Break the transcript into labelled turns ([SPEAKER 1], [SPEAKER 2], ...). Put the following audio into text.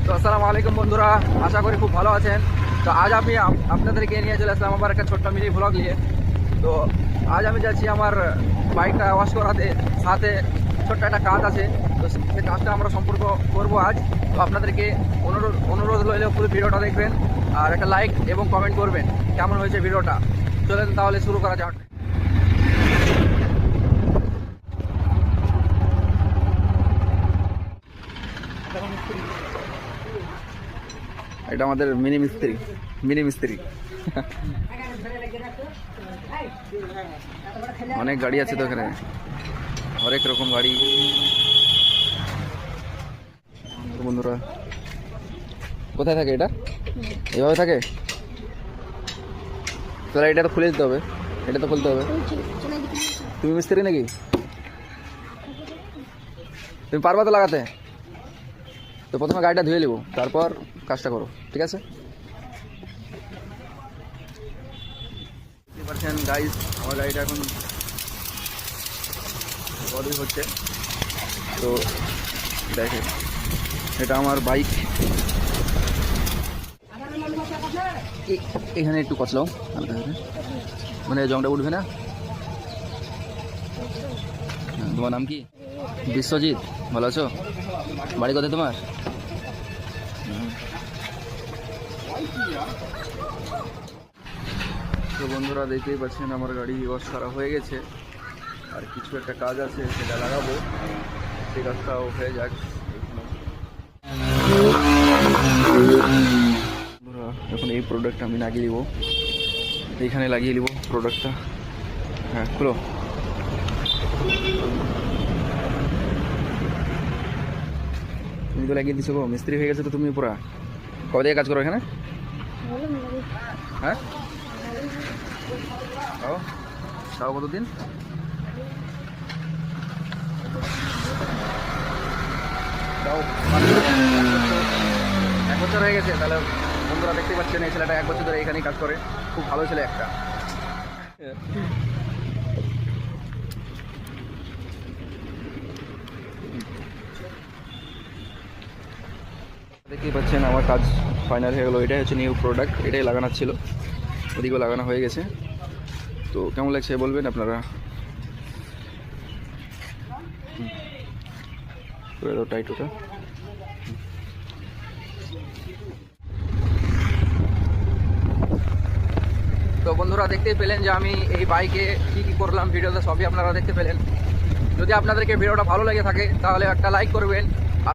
[SPEAKER 1] তো আসসালামু আলাইকুম বন্ধুরা, আশা করি খুব ভালো আছেন। তো আজ আমি আপনাদেরকে নিয়ে চলে আসলাম আমার একটা ছোট্ট মিনি ভ্লগ নিয়ে। তো আজ আমি যাচ্ছি আমার বাইকটা ওয়াশ করাতে, সাথে ছোট্ট একটা কাজ আছে। তো সেই কাজটা আমরা সম্পর্ক করবো আজ। তো আপনাদেরকে অনুরোধ রইলে পুরো ভিডিওটা দেখবেন আর একটা লাইক এবং কমেন্ট করবেন কেমন হয়েছে ভিডিওটা। চলেন তাহলে শুরু করা যাক। এটা আমাদের মিনি মিস্ত্রি অনেক গাড়ি আছে তো এখানে, হরেক রকম গাড়ি। তো বন্ধুরা, কোথায় থাকে এটা? এভাবে থাকে? তাহলে এটা তো খুলে দিতে হবে, এটা তো খুলতে হবে। তুমি মিস্ত্রি নাকি? তুমি পারবা তো লাগাতে? তো প্রথমে গাড়িটা ধুয়ে নেবো, তারপর কাজটা করো, ঠিক আছে? বুঝতে পারছেন গাইস, আমার গাড়িটা এখন বডি হচ্ছে। তো দেখেন, এটা আমার বাইক। এখানে একটু কচলাও হালকা করে, মানে জংটা উঠবে না। তোমার নাম কি? বিশ্বজিৎ। ভালো আছো? বাড়ি কোথায় তোমার? তো বন্ধুরা, দেখতেই পাচ্ছেন আমার গাড়ি ওয়াশ করা হয়ে গেছে, আর কিছু একটা কাজ আছে সেটা লাগাবো। সেই কাজটাও হয়ে যাক। বন্ধুরা, এখন এই প্রোডাক্টটা আমি লাগিয়ে দিব, এইখানে লাগিয়ে দিব প্রোডাক্টটা। হ্যাঁ, খুলো। তুমি তো লাগিয়ে দিছো গো, মিস্ত্রি হয়ে গেছে তো তুমি পুরা। কবে থেকে কাজ করো এখানে? হ্যাঁ, তাও তাও কতদিন? তাও 1 বছর হয়ে গেছে। তাহলে বন্ধুরা দেখতে পাচ্ছেন, এই ছেলেটা 1 বছর ধরে এখানেই কাজ করে। খুব ভালো ছেলে একটা। দেখতেই পাচ্ছেন আমার কাজ ফাইনাল হয়ে গেলো। এটাই হচ্ছে নিউ প্রোডাক্ট, এটাই লাগানোর ছিল, ওদিকেও লাগানো হয়ে গেছে। তো কেমন লাগছে বলবেন আপনারা। টাইট ওটা। তো বন্ধুরা, দেখতেই পেলেন যে আমি এই বাইকে কী করলাম, ভিডিওতে সবই আপনারা দেখতে পেলেন। যদি আপনাদেরকে ভিডিওটা ভালো লেগে থাকে তাহলে একটা লাইক করবেন